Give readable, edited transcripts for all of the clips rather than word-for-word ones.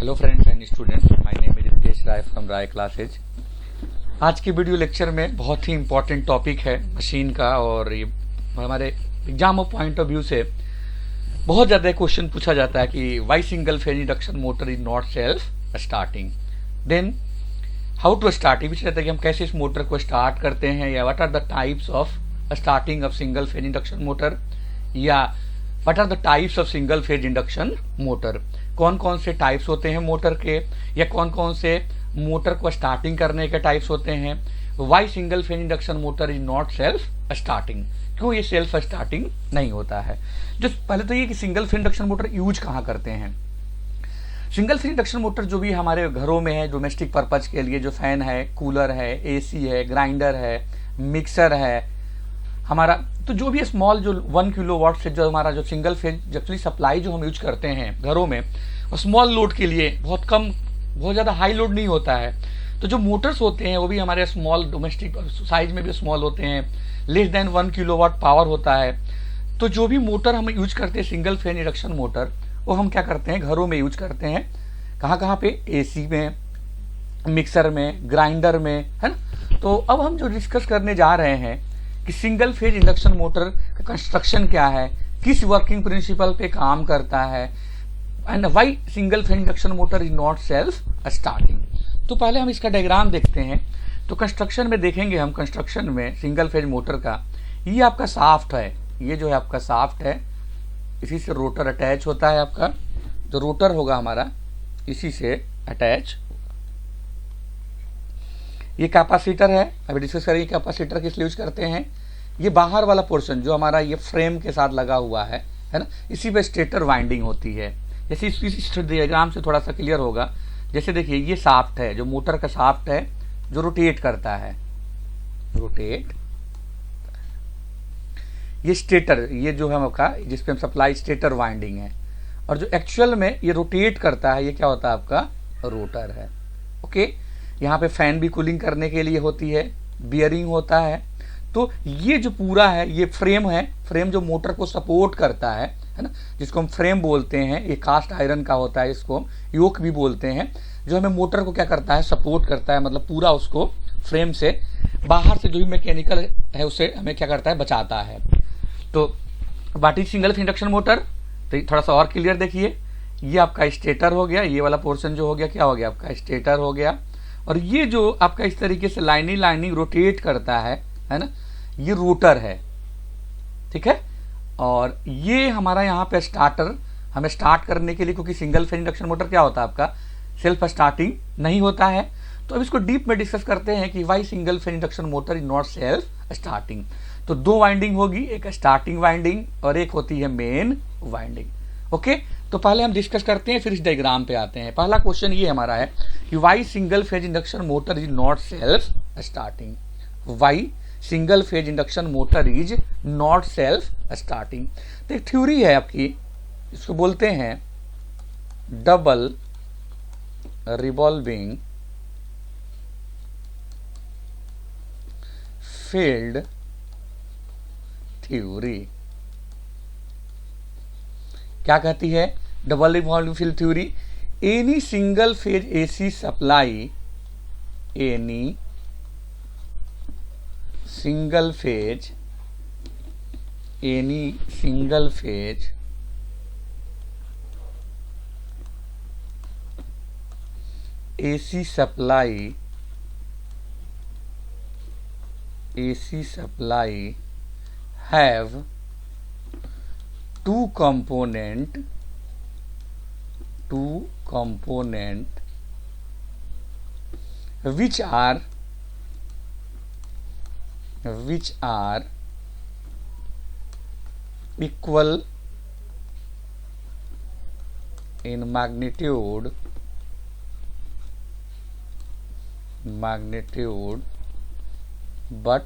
Hello friends and students, my name is Ritesh Rai from Rai classes. आज के video lecture में बहुत ही इंपॉर्टेंट टॉपिक है मशीन का, और ये हमारे एग्जाम पॉइंट ऑफ व्यू से बहुत ज़्यादा क्वेश्चन पूछा जाता है कि why single phase induction motor is not self starting, then how to start. ये भी रहता है कि हम कैसे इस मोटर को स्टार्ट करते हैं, या what are the types of starting of single phase induction motor, या what are the types of single phase induction motor. कौन कौन से टाइप्स होते हैं मोटर के, या कौन कौन से मोटर को स्टार्टिंग करने के टाइप्स होते हैं। Why single phase induction motor is not self starting, क्यों ये सेल्फ स्टार्टिंग नहीं होता है। जो पहले तो ये कि single phase induction motor use कहाँ करते हैं। सिंगल फेज इंडक्शन मोटर जो भी हमारे घरों में है डोमेस्टिक पर्पज के लिए, जो फैन है, कूलर है, एसी है, ग्राइंडर है, मिक्सर है हमारा, तो जो भी स्मॉल जो 1 किलोवाट से जो हमारा जो सिंगल फेज एक्चुअली सप्लाई जो हम यूज करते हैं घरों में, और स्मॉल लोड के लिए बहुत कम, बहुत ज़्यादा हाई लोड नहीं होता है। तो जो मोटर्स होते हैं वो भी हमारे स्मॉल डोमेस्टिक साइज में भी स्मॉल होते हैं, लेस देन 1 किलोवाट पावर होता है। तो जो भी मोटर हम यूज करते हैं सिंगल फेज इंडक्शन मोटर, वो हम क्या करते हैं घरों में यूज करते हैं। कहाँ कहाँ पे, एसी में, मिक्सर में, ग्राइंडर में, है ना। तो अब हम जो डिस्कस करने जा रहे हैं कि सिंगल फेज इंडक्शन मोटर का कंस्ट्रक्शन क्या है, किस वर्किंग प्रिंसिपल पे काम करता है, and why single phase induction motor is not self starting. तो पहले हम इसका डायग्राम देखते हैं। तो कंस्ट्रक्शन में देखेंगे हम, कंस्ट्रक्शन में सिंगल फेज मोटर का ये आपका शाफ्ट है, ये जो है आपका शाफ्ट है, इसी से रोटर अटैच होता है। आपका जो रोटर होगा हमारा इसी से अटैच। ये कैपेसिटर है, अभी डिस्कस करेंगे कैपेसिटर किस लिए यूज करते हैं। ये बाहर वाला पोर्शन जो हमारा ये फ्रेम के साथ लगा हुआ है ना, इसी पे स्टेटर वाइंडिंग होती है। जैसे इस डायग्राम से थोड़ा सा क्लियर होगा। जैसे देखिए ये शाफ्ट है, जो मोटर का शाफ्ट है जो रोटेट करता है, रोटेट। ये स्टेटर, ये जो है आपका जिसपे हम सप्लाई स्टेटर वाइंडिंग है, और जो एक्चुअल में ये रोटेट करता है ये क्या होता है आपका रोटर है। ओके, यहाँ पे फैन भी कूलिंग करने के लिए होती है, बियरिंग होता है। तो ये जो पूरा है ये फ्रेम है, फ्रेम जो मोटर को सपोर्ट करता है ना, जिसको हम फ्रेम बोलते हैं। ये कास्ट आयरन का होता है, इसको योक भी बोलते हैं, जो हमें मोटर को क्या करता है, सपोर्ट करता है। मतलब पूरा उसको फ्रेम से बाहर से जो भी मैकेनिकल है उसे हमें क्या करता है, बचाता है। तो बाटी सिंगल फेज इंडक्शन मोटर, तो थोड़ा सा और क्लियर देखिए। ये आपका स्टेटर हो गया, ये वाला पोर्शन जो हो गया क्या हो गया आपका स्टेटर हो गया। और ये जो आपका इस तरीके से लाइनिंग रोटेट करता है ना, ये रोटर है, ठीक है। और ये हमारा यहाँ पे स्टार्टर, हमें स्टार्ट करने के लिए, क्योंकि सिंगल फेज इंडक्शन मोटर क्या होता है आपका सेल्फ स्टार्टिंग नहीं होता है। तो अब इसको डीप में डिस्कस करते हैं कि why single phase induction motor is not self starting. तो 2 वाइंडिंग होगी, एक स्टार्टिंग वाइंडिंग और एक होती है मेन वाइंडिंग। ओके, तो पहले हम डिस्कस करते हैं, फिर इस डायग्राम पे आते हैं। पहला क्वेश्चन ये हमारा है कि why single phase induction motor is not self starting. Why single phase induction motor is not self starting. तो एक थ्योरी है आपकी, इसको बोलते हैं डबल रिवॉल्विंग फील्ड थ्योरी। क्या कहती है double revolving field theory? Any single phase AC supply, any single phase, any single phase AC supply, AC supply have 2 component which are equal in magnitude but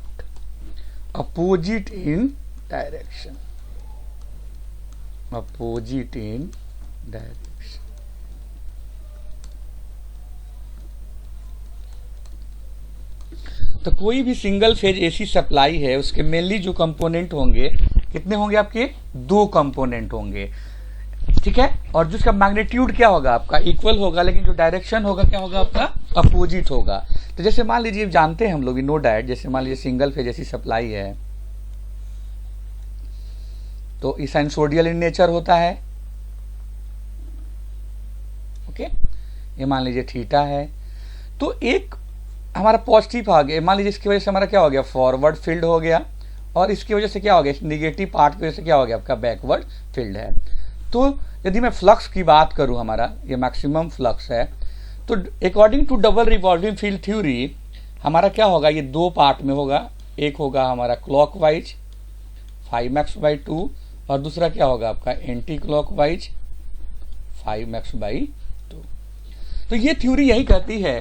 opposite in direction, opposite in direction। तो कोई भी single phase AC supply है उसके mainly जो component होंगे कितने होंगे आपके, 2 कंपोनेंट होंगे। ठीक है। और जिसका मैग्नीट्यूड क्या होगा आपका इक्वल होगा, लेकिन जो डायरेक्शन होगा क्या होगा आपका अपोजिट होगा। तो जैसे मान लीजिए जानते हैं हम लोग नो डायट, जैसे मान लीजिए सिंगल फेज जैसी सप्लाई है तो साइनसोडियल इन नेचर होता है। ओके, ये मान लीजिए थीटा है, तो एक हमारा पॉजिटिव आ गया, मान लीजिए इसकी वजह से हमारा क्या हो गया फॉरवर्ड फील्ड हो गया, और इसकी वजह से क्या हो गया निगेटिव पार्ट की वजह से क्या हो गया आपका बैकवर्ड फील्ड है। तो यदि मैं फ्लक्स की बात करूं, हमारा ये मैक्सिमम फ्लक्स है, तो according to double revolving field theory हमारा क्या होगा, ये दो पार्ट में होगा। एक होगा हमारा क्लॉकवाइज 5x/2 और दूसरा क्या होगा आपका एंटी क्लॉकवाइज 5x/2। तो ये थ्योरी यही कहती है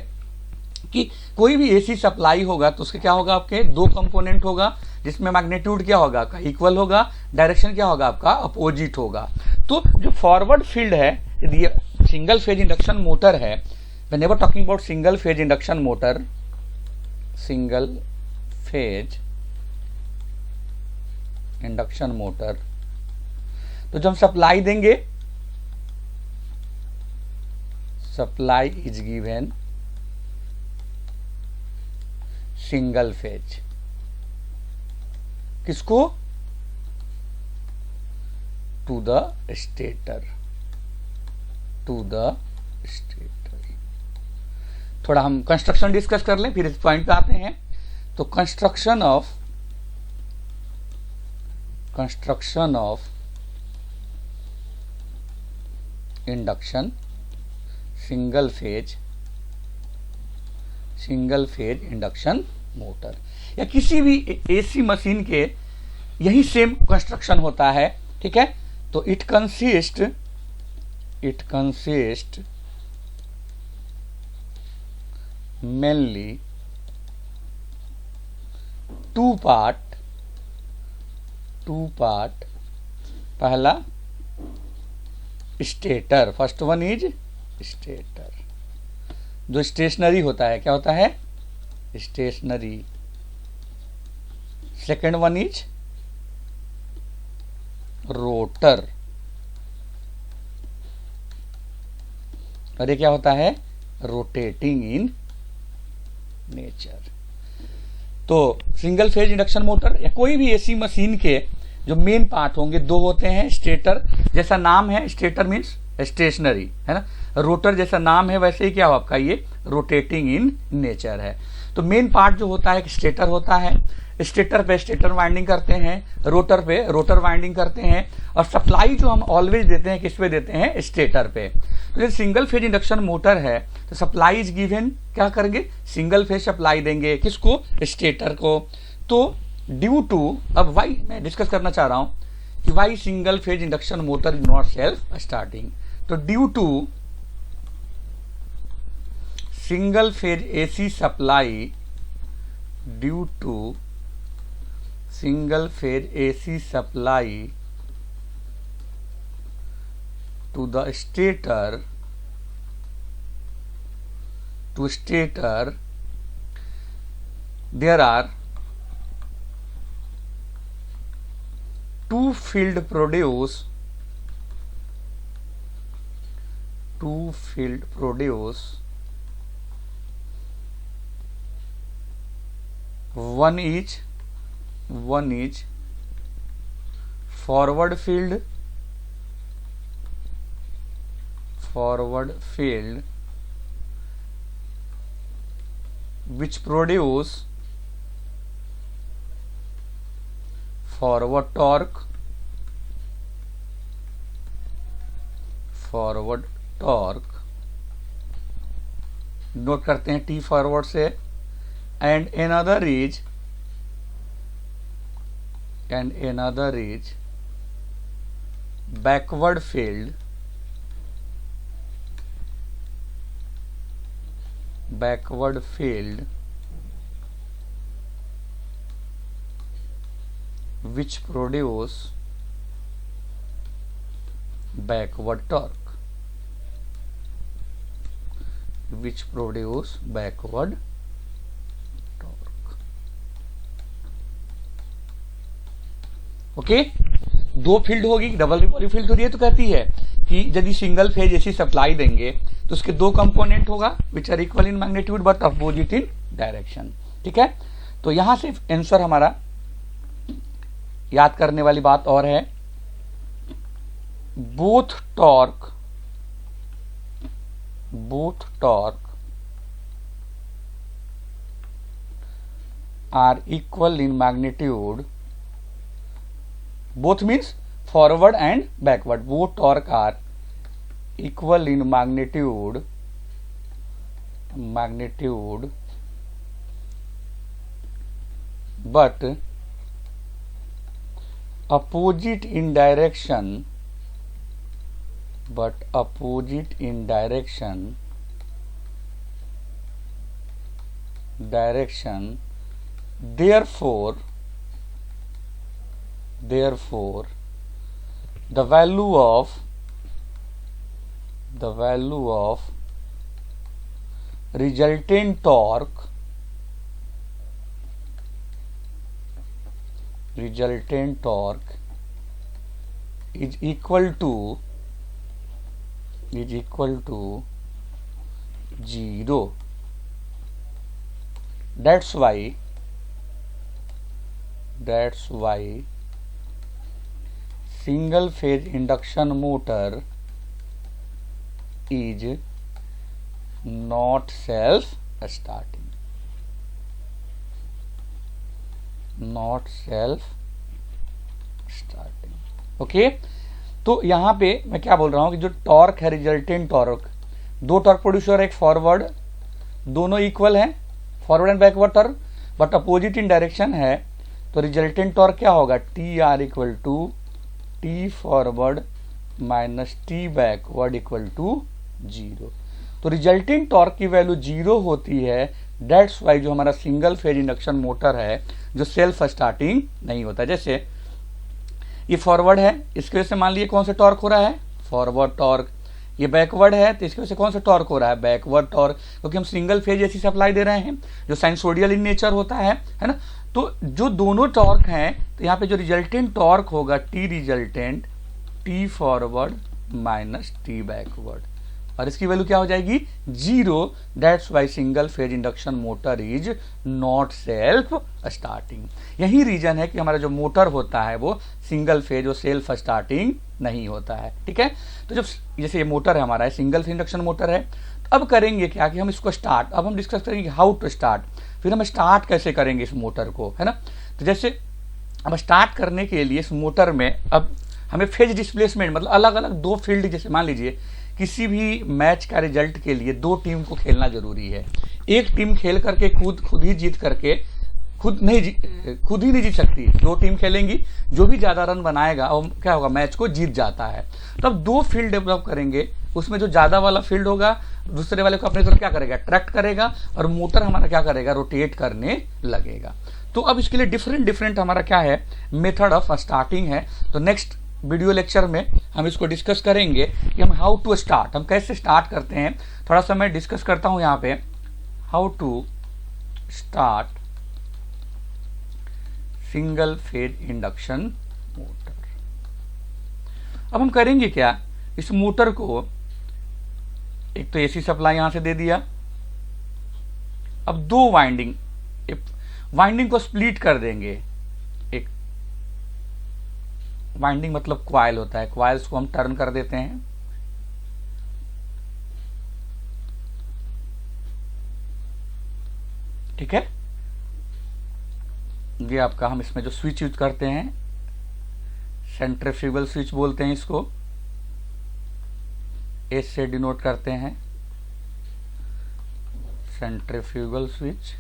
कि कोई भी एसी सप्लाई होगा तो उसके क्या होगा आपके दो कंपोनेंट होगा, जिसमें मैग्नीट्यूड क्या होगा आपका इक्वल होगा, डायरेक्शन क्या होगा आपका अपोजिट होगा। तो जो फॉरवर्ड फील्ड है, यदि ये सिंगल फेज इंडक्शन मोटर है, whenever talking about single phase induction motor, single phase induction motor, तो जब हम सप्लाई देंगे, supply is given single phase, किसको to the stator, to the stator. थोड़ा हम कंस्ट्रक्शन डिस्कस कर लें फिर इस पॉइंट पे आते हैं। तो construction of induction single phase induction motor या किसी भी एसी मशीन के यही सेम कंस्ट्रक्शन होता है, ठीक है। तो it consist mainly two part, पहला stator, first one is stator जो स्टेशनरी होता है, क्या होता है stationary. Second one is rotor, और ये क्या होता है रोटेटिंग इन नेचर। तो सिंगल फेज इंडक्शन मोटर या कोई भी एसी मशीन के जो मेन पार्ट होंगे दो होते हैं, स्टेटर जैसा नाम है, स्टेटर मीन्स स्टेशनरी है ना, रोटर जैसा नाम है वैसे ही क्या हो आपका ये रोटेटिंग इन नेचर है। तो मेन पार्ट जो होता है स्टेटर होता है, स्टेटर पे स्टेटर वाइंडिंग करते हैं, रोटर पे रोटर वाइंडिंग करते हैं, और सप्लाई जो हम ऑलवेज देते हैं किस पे देते हैं स्टेटर पे। तो जैसे सिंगल फेज इंडक्शन मोटर है तो सप्लाई इज गिवन, क्या करेंगे सिंगल फेज सप्लाई देंगे, किसको स्टेटर को। तो ड्यू टू, अब वाई मैं डिस्कस करना चाह रहा हूं कि why single phase induction motor is not self starting. तो due to single phase AC supply, due to single phase AC supply to the stator, there are two field produce one is forward field which produce forward torque, note करते हैं T forward से, and another is backward field, which produce backward torque, okay. दो field होगी, double revolving field हो रही है तो कहती है कि यदि सिंगल फेज एसी सप्लाई देंगे तो उसके दो कंपोनेंट होगा which are equal in magnitude but opposite in direction. ठीक है, तो यहां से आंसर हमारा याद करने वाली बात और है, both torque are equal in magnitude, both means forward and backward, both torque are equal in magnitude but opposite in direction, therefore the value of resultant torque is equal to 0. That's why single phase induction motor is not self starting, okay. तो यहाँ पे मैं क्या बोल रहा हूँ कि जो टॉर्क है, रिजल्टेंट टॉर्क, दो टॉर्क प्रोड्यूस हो रहा है, एक फॉरवर्ड, दोनों इक्वल हैं, forward and backward torque, but opposite in direction है, तो रिजल्टेंट टॉर्क क्या होगा, T R equal to T forward minus T backward equal to 0। तो रिजल्टेंट टॉर्क की वैल्यू 0 होती है, दैट्स वाई जो हमारा सिंगल फेज इंडक्शन मोटर है जो सेल्फ स्टार्टिंग नहीं होता। जैसे ये फॉरवर्ड है, इसकी वजह से मान लीजिए कौन सा टॉर्क हो रहा है, फॉरवर्ड टॉर्क। ये बैकवर्ड है तो इसकी वजह से कौन सा टॉर्क हो रहा है, बैकवर्ड टॉर्क, क्योंकि हम सिंगल फेज एसी सप्लाई दे रहे हैं जो साइनसोडियल इन नेचर होता है ना। तो जो दोनों टॉर्क हैं, तो यहाँ पे जो रिजल्टेंट टॉर्क होगा T resultant T forward minus T backward, और इसकी वैल्यू क्या हो जाएगी 0। That's why single phase induction motor is not self starting. यही रीजन है कि हमारा जो मोटर होता है वो सिंगल फेज, वो सेल्फ स्टार्टिंग नहीं होता है। ठीक है, तो जब जैसे ये मोटर है हमारा, सिंगल फेज इंडक्शन मोटर है, तो अब करेंगे क्या कि हम इसको स्टार्ट, अब हम डिस्कस करेंगे हाउ टू स्टार्ट, फिर हम स्टार्ट कैसे करेंगे इस मोटर को, है ना। तो जैसे अब स्टार्ट करने के लिए इस मोटर में अब हमें फेज डिस्प्लेसमेंट, मतलब अलग अलग दो फील्ड, जैसे मान लीजिए किसी भी मैच का रिजल्ट के लिए दो टीम को खेलना जरूरी है। एक टीम खेल करके खुद ही जीत करके खुद ही नहीं जीत सकती, दो टीम खेलेंगी, जो भी ज्यादा रन बनाएगा वो क्या होगा, मैच को जीत जाता है। तो अब दो फील्ड डेवलप करेंगे, उसमें जो ज्यादा वाला फील्ड होगा दूसरे वाले को अपने तरफ क्या करेगा, अट्रैक्ट करेगा, और मोटर हमारा क्या करेगा, रोटेट करने लगेगा। तो अब इसके लिए डिफरेंट हमारा क्या है, मेथड ऑफ स्टार्टिंग है। तो नेक्स्ट वीडियो लेक्चर में हम इसको डिस्कस करेंगे कि हम हाउ टू स्टार्ट, हम कैसे स्टार्ट करते हैं। थोड़ा सा मैं डिस्कस करता हूं यहाँ पे, how to start single phase induction motor. अब हम करेंगे क्या, इस मोटर को एक तो एसी सप्लाई यहां से दे दिया, अब दो वाइंडिंग को स्प्लिट कर देंगे। एक वाइंडिंग मतलब क्वाइल होता है, क्वाइल्स को हम टर्न कर देते हैं। ठीक है, ये आपका हम इसमें जो स्विच यूज करते हैं, सेंट्रीफ्यूगल स्विच बोलते हैं इसको, एस से डिनोट करते हैं, सेंट्रीफ्यूगल स्विच।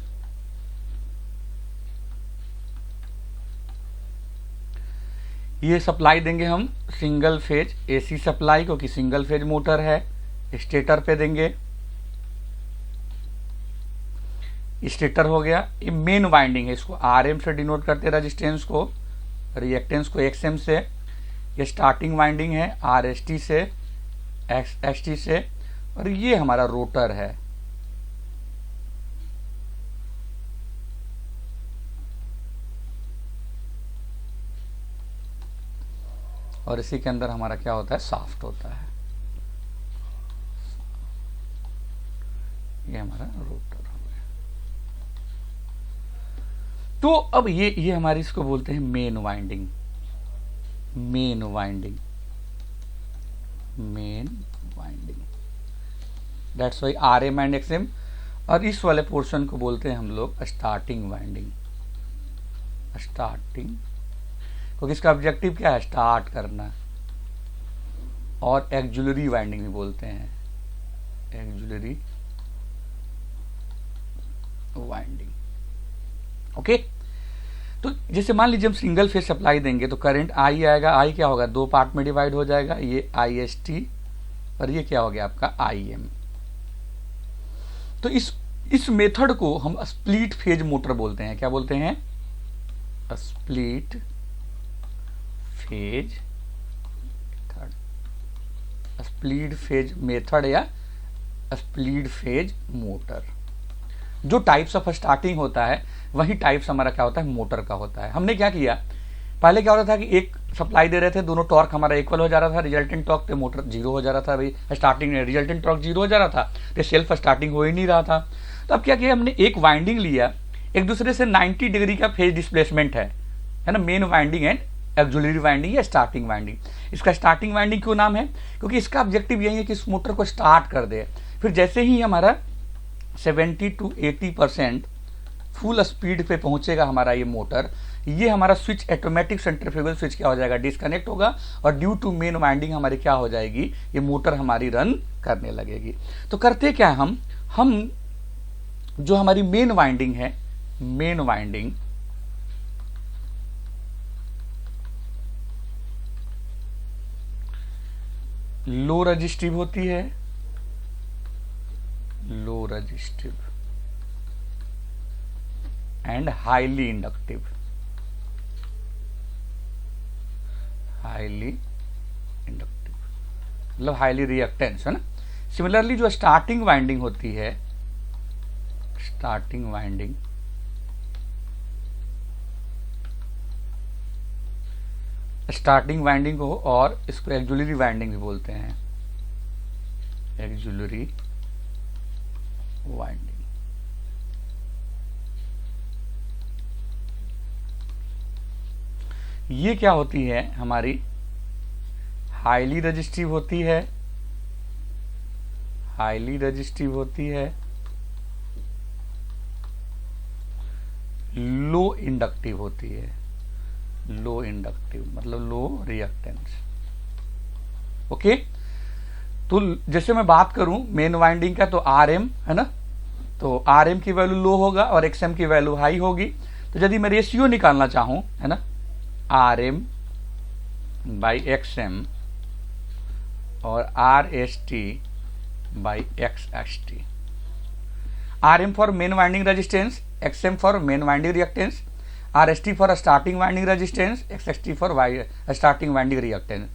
ये सप्लाई देंगे हम सिंगल फेज एसी सप्लाई, क्योंकि सिंगल फेज मोटर है, स्टेटर पे देंगे। स्टेटर हो गया, ये मेन वाइंडिंग है, इसको आरएम से डिनोट करते हैं रेजिस्टेंस को, रिएक्टेंस को एक्सएम से। ये स्टार्टिंग वाइंडिंग है आरएसटी से, एसटी से, और ये हमारा रोटर है। और इसी के अंदर हमारा क्या होता है, शाफ्ट होता है। ये हमारा रोटर हो गया। तो अब ये हमारी इसको बोलते हैं main winding, main winding, main winding, that's why RM and XM। और इस वाले पोर्शन को बोलते हैं हम लोग स्टार्टिंग वाइंडिंग, स्टार्टिंग, क्योंकि इसका ऑब्जेक्टिव क्या है, स्टार्ट करना। और एक्जुलरी वाइंडिंग भी बोलते हैं, एक्जुलरी वाइंडिंग। ओके, तो जैसे मान लीजिए हम सिंगल फेज सप्लाई देंगे तो करंट आई आएगा, आई क्या होगा, दो पार्ट में डिवाइड हो जाएगा, ये IST और ये क्या हो गया आपका IM। तो इस मेथड को हम स्प्लिट फेज मोटर बोलते हैं। क्या बोलते हैं, split phase method, split phase method या स्प्लिट फेज मोटर। जो टाइप्स ऑफ स्टार्टिंग होता है वही टाइप्स हमारा क्या होता है, मोटर का होता है। हमने क्या किया, पहले क्या होता था कि एक सप्लाई दे रहे थे, दोनों टॉर्क हमारा इक्वल हो जा रहा था, रिजल्टेंट टॉर्क तो मोटर जीरो हो जा रहा था, भाई स्टार्टिंग में रिजल्टेंट टॉर्क जीरो हो जा रहा था, तो सेल्फ स्टार्टिंग हो ही नहीं रहा था। तो अब क्या किया हमने, एक वाइंडिंग लिया, एक दूसरे से 90 डिग्री का फेज डिस्प्लेसमेंट है ना, main winding and auxiliary winding या स्टार्टिंग वाइंडिंग। इसका स्टार्टिंग वाइंडिंग क्यों नाम है, क्योंकि इसका ऑब्जेक्टिव यही है कि इस मोटर को स्टार्ट कर दे। फिर जैसे ही हमारा 70 to 80% फुल स्पीड पे पहुंचेगा हमारा ये मोटर, ये हमारा स्विच ऑटोमेटिक सेंट्रीफ्यूगल स्विच क्या हो जाएगा, डिस्कनेक्ट होगा और ड्यू टू मेन वाइंडिंग हमारी क्या हो जाएगी, ये मोटर हमारी रन करने लगेगी। तो करते क्या है, हम जो हमारी मेन वाइंडिंग है, मेन वाइंडिंग लो रजिस्टिव होती है, low resistive and highly inductive, highly inductive मतलब हाईली रिएक्टेंस है ना। सिमिलरली जो स्टार्टिंग वाइंडिंग होती है, स्टार्टिंग वाइंडिंग स्टार्टिंग वाइंडिंग को और इसको एक्जुलरी वाइंडिंग भी बोलते हैं, एक्जुलरी वाइंडिंग। ये क्या होती है हमारी, हाईली रजिस्टिव होती है, हाईली रजिस्टिव होती है, लो इंडक्टिव होती है, लो इंडक्टिव मतलब लो रिएक्टेंस। ओके, तो जैसे मैं बात करूं मेन वाइंडिंग का, तो RM है ना, तो RM की वैल्यू लो होगा और XM की वैल्यू हाई होगी। तो यदि मैं रेशियो निकालना चाहूं है ना, RM बाई XM और RST by XST, RM for main winding resistance, XM for main winding reactance, RST for starting winding resistance, XST for starting winding reactance.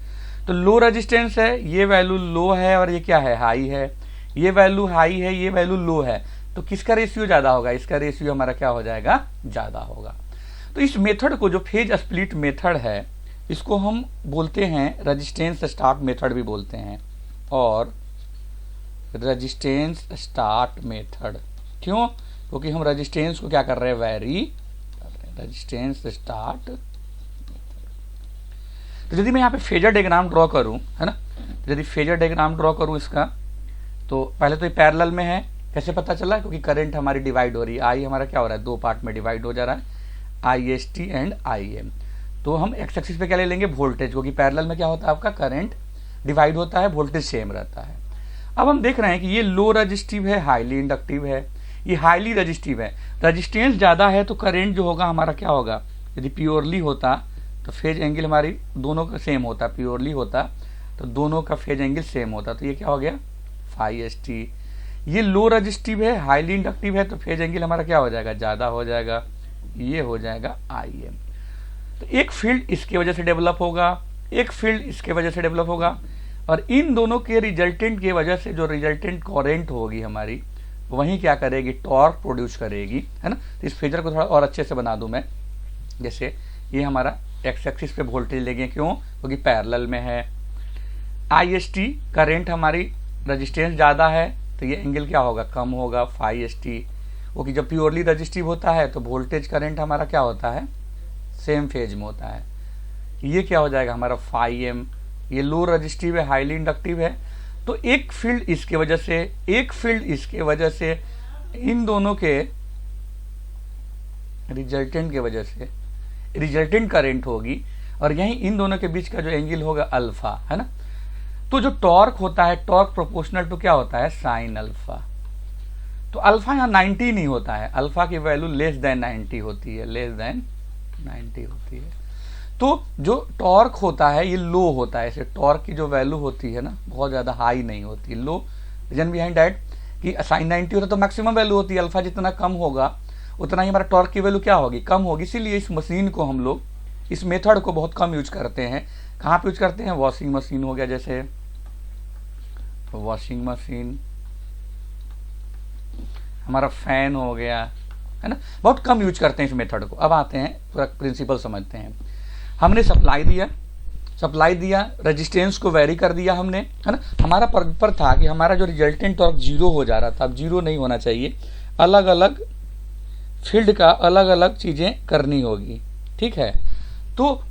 तो लो रेजिस्टेंस है, ये वैल्यू लो है और ये क्या है, हाई है, ये वैल्यू हाई है, ये वैल्यू लो है, तो किसका रेशियो ज्यादा होगा, इसका रेशियो हमारा क्या हो जाएगा, ज्यादा होगा। तो इस मेथड को, जो फेज स्प्लिट मेथड है, इसको हम बोलते हैं रजिस्टेंस स्टार्ट मेथड भी बोलते हैं, और रजिस्टेंस स्टार्ट मेथड। क्यों, क्योंकि हम रजिस्टेंस को क्या कर रहे हैं, वैरी कर रहे हैं, रजिस्टेंस स्टार्ट। तो यदि मैं यहाँ पे फेजर डायग्राम ड्रॉ करूँ है ना, तो यदि फेजर डायग्राम ड्रॉ करूँ इसका, तो पहले तो ये पैरेलल में है, कैसे पता चला, क्योंकि करंट हमारी डिवाइड हो रही है, आई हमारा क्या हो रहा है, दो पार्ट में डिवाइड हो जा रहा है, IST एंड IM। तो हम एक्स एक्सिस पे क्या ले लेंगे, वोल्टेज, क्योंकि पैरेलल में क्या होता है आपका, करंट डिवाइड होता है, वोल्टेज सेम रहता है। अब हम देख रहे हैं कि ये लो रजिस्टिव है, हाईली इंडक्टिव है, ये हाईली रजिस्टिव है, रजिस्टेंस ज़्यादा है तो करंट जो होगा हमारा क्या होगा, यदि प्योरली होता तो फेज एंगल हमारी दोनों का सेम होता, प्योरली होता तो दोनों का फेज एंगल सेम होता, तो ये क्या हो गया, φST। ये लो रजिस्टिव है, हाईली इंडक्टिव है, तो फेज एंगल हमारा क्या हो जाएगा, ज़्यादा हो जाएगा, ये हो जाएगा IM। तो एक फील्ड इसके वजह से डेवलप होगा, एक फील्ड इसके वजह से डेवलप होगा, और इन दोनों के रिजल्टेंट की वजह से जो रिजल्टेंट करंट होगी हमारी, वही क्या करेगी, टॉर्क प्रोड्यूस करेगी, है ना। तो इस फेजर को थोड़ा और अच्छे से बना दूं मैं, जैसे ये हमारा एक्स एक्सिस पे वोल्टेज लेंगे, क्यों, क्योंकि पैरेलल में है, IST करंट हमारी रजिस्टेंस ज़्यादा है तो ये एंगल क्या होगा, कम होगा, फाई एस टी। ओके, जब प्योरली रजिस्टिव होता है तो वोल्टेज करंट हमारा क्या होता है, सेम फेज में होता है। ये क्या हो जाएगा हमारा फाई एम। ये लो रजिस्टिव है, हाईली इंडक्टिव है, तो एक फील्ड इसके वजह से, एक फील्ड इसके वजह से, इन दोनों के रिजल्टेंट के वजह से रिजल्टेंट करंट होगी, और यही इन दोनों के बीच का जो एंगल होगा अल्फा, है ना। तो जो टॉर्क होता है, टॉर्क प्रोपोर्शनल टू क्या होता है, साइन अल्फा। तो अल्फा यहाँ 90 नहीं होता है, अल्फा की वैल्यू लेस देन 90 होती है, लेस देन 90 होती है। तो जो टॉर्क होता है ये लो होता है, ऐसे टॉर्क की जो वैल्यू होती है ना बहुत ज़्यादा हाई नहीं होती, लो। रीजन बिहाइंड दैट कि साइन 90 होता है तो मैक्सिमम वैल्यू होती है, अल्फा जितना कम होगा उतना ही हमारा टॉर्क की वैल्यू क्या होगी, कम होगी। इसीलिए इस मशीन को हम लोग, इस मेथड को बहुत कम यूज करते हैं। कहाँ पे यूज करते हैं, वॉशिंग मशीन हो गया, जैसे वॉशिंग मशीन, हमारा फैन हो गया, है ना, बहुत कम यूज करते हैं इस मेथड को। अब आते हैं पूरा प्रिंसिपल समझते हैं। हमने सप्लाई दिया, रेजिस्टेंस को वेरी कर दिया हमने, है ना। हमारा पर था कि हमारा जो रिजल्टेंट टॉर्क जीरो हो जा रहा था, अब जीरो नहीं होना चाहिए, अलग अलग फील्ड का अलग अलग चीजें करनी होगी, ठीक है। तो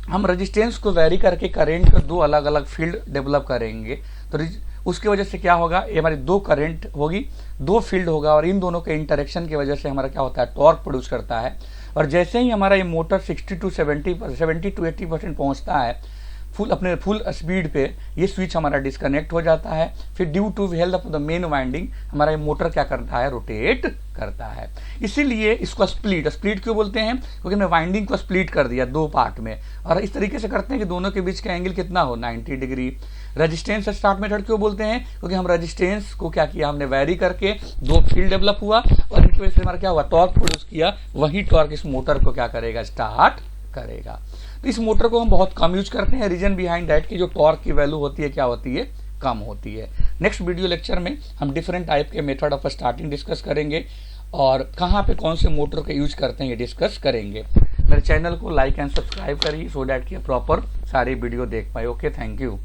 हम रेजिस्टेंस को वेरी करके करेंट का दो अलग अलग फील्ड डेवलप करेंगे, तो उसकी वजह से क्या होगा, ये हमारी दो करंट होगी, दो फील्ड होगा, और इन दोनों के इंटरेक्शन की वजह से हमारा क्या होता है, टॉर्क प्रोड्यूस करता है। और जैसे ही हमारा ये मोटर 60 to 80% पहुंचता है अपने फुल स्पीड पे, ये स्विच हमारा डिस्कनेक्ट हो जाता है। फिर due to help of the main winding हमारा ये मोटर क्या करता है, रोटेट करता है। इसीलिए इसको स्प्लिट क्यों बोलते हैं, क्योंकि हमने वाइंडिंग को स्प्लिट कर दिया दो पार्ट में, और इस तरीके से करते हैं कि दोनों के बीच का एंगल कितना हो, 90 डिग्री। रेजिस्टेंस स्टार्ट मेथड क्यों बोलते हैं, क्योंकि हम रेजिस्टेंस को क्या किया, हमने वेरी करके दो फील्ड डेवलप हुआ, और इनकी वजह से हमारा क्या हुआ, टॉर्क प्रोड्यूस किया। वही टॉर्क इस मोटर को क्या करेगा, स्टार्ट करेगा। तो इस मोटर को हम बहुत कम यूज करते हैं। रीजन बिहाइंड दैट की जो टॉर्क की वैल्यू होती है क्या होती है, कम होती है। नेक्स्ट वीडियो लेक्चर में हम डिफरेंट टाइप के मेथड ऑफ स्टार्टिंग डिस्कस करेंगे, और कहाँ पे कौन से मोटर का यूज करते हैं ये डिस्कस करेंगे। मेरे चैनल को लाइक एंड सब्सक्राइब करिए, सो दैट कि प्रॉपर सारी वीडियो देख पाए। Okay, thank you.